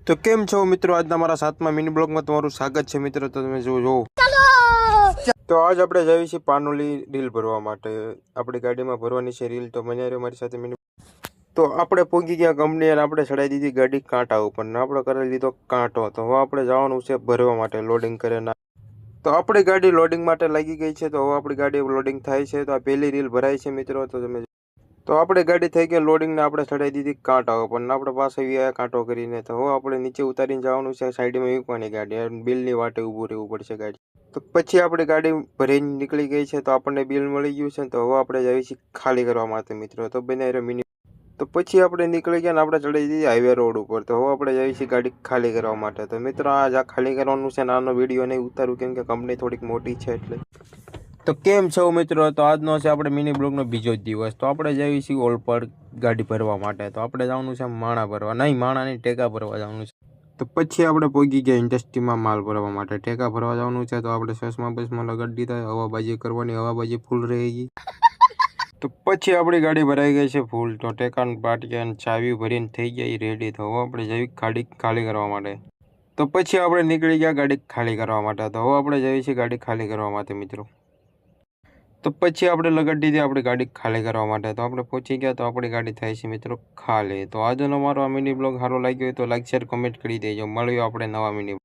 તો કેમ છો મિત્રો, આજના મારા 7મા મિની બ્લોગમાં તમારું સ્વાગત છે મિત્રો। તો તમે જો તો આજ આપણે જઈએ છીએ પાનોલી રીલ ભરવા માટે। આપણી ગાડીમાં ભરવાની છે રીલ, તો મને મારી સાથે મિની તો આપણે પહોંચી ગયા કંપની અને આપણે ચડાવી દીધી ગાડી કાંટા ઉપર ને આપણે કરી લીધો કાંટો। તો હવે આપણે જવાનું છે ભરવા માટે લોડિંગ કરીને। તો આપણી ગાડી લોડિંગ માટે લાગી ગઈ છે। તો હવે આપણી ગાડી લોડિંગ થાય છે। તો આ પહેલી રીલ ભરાય છે મિત્રો। તો તમે તો આપણી ગાડી થઈ ગઈ લોડિંગ ને આપણે ચડાવી દીધી કાંટા ઉપર ને આપણે પાસે આવ્યા કાંટો કરીને। તો હવે આપણે નીચે ઉતારીને જવાનું છે સાઈડમાં મૂકવાની ગાડી, બિલની વાટે ઊભું રહેવું પડશે ગાડી। તો પછી આપણી ગાડી ભરીને નીકળી ગઈ છે। તો આપણને બિલ મળી ગયું છે। તો હવે આપણે જઈએ છીએ ખાલી કરવા માટે મિત્રો। તો બને મિની તો પછી આપણે નીકળી ગયા ને આપણે ચડી જઈએ હાઈવે રોડ ઉપર। તો હવે આપણે જઈએ છીએ ગાડી ખાલી કરવા માટે। તો મિત્રો આ ખાલી કરવાનું છે, નાનો વિડીયો નહીં ઉતારું કેમ કે કંપની થોડીક મોટી છે એટલે। તો કેમ છો મિત્રો, તો આજનો છે આપણે મિની બ્લોગનો બીજો જ દિવસ। તો આપણે જઈએ છીએ ઓલપાડ ગાડી ભરવા માટે। તો આપણે જવાનું છે માણા ભરવા, નહીં માણા નહીં ટેકા ભરવા જવાનું છે। તો પછી આપણે પહોંચી ગયા ઇન્ડસ્ટ્રીમાં માલ ભરવા માટે, ટેકા ભરવા જવાનું છે। તો આપણે ચશ્મા બસમાં લગાડી દીધા, હવાબાજી કરવાની, હવાબાજી ફૂલ રહી ગઈ। તો પછી આપણી ગાડી ભરાઈ ગઈ છે ફૂલ। તો ટેકાન પાટિયા ચાવી ભરીને થઈ ગયા રેડી। તો હવે આપણે જઈએ ગાડી ખાલી કરવા માટે। તો પછી આપણે નીકળી ગયા ગાડી ખાલી કરવા માટે। તો હવે આપણે જઈએ છીએ ગાડી ખાલી કરવા માટે મિત્રો। તો પછી આપણે લગાડી દીધી આપણી ગાડી ખાલી કરવા માટે। તો આપણે પહોંચી ગયા, તો આપણી ગાડી થાય છે મિત્રો ખાલી। તો આજનો મારો આ મિની બ્લોગ સારો લાગ્યો હોય તો લાઈક શેર કમેન્ટ કરી દેજો। મળ્યો આપણે નવા મિની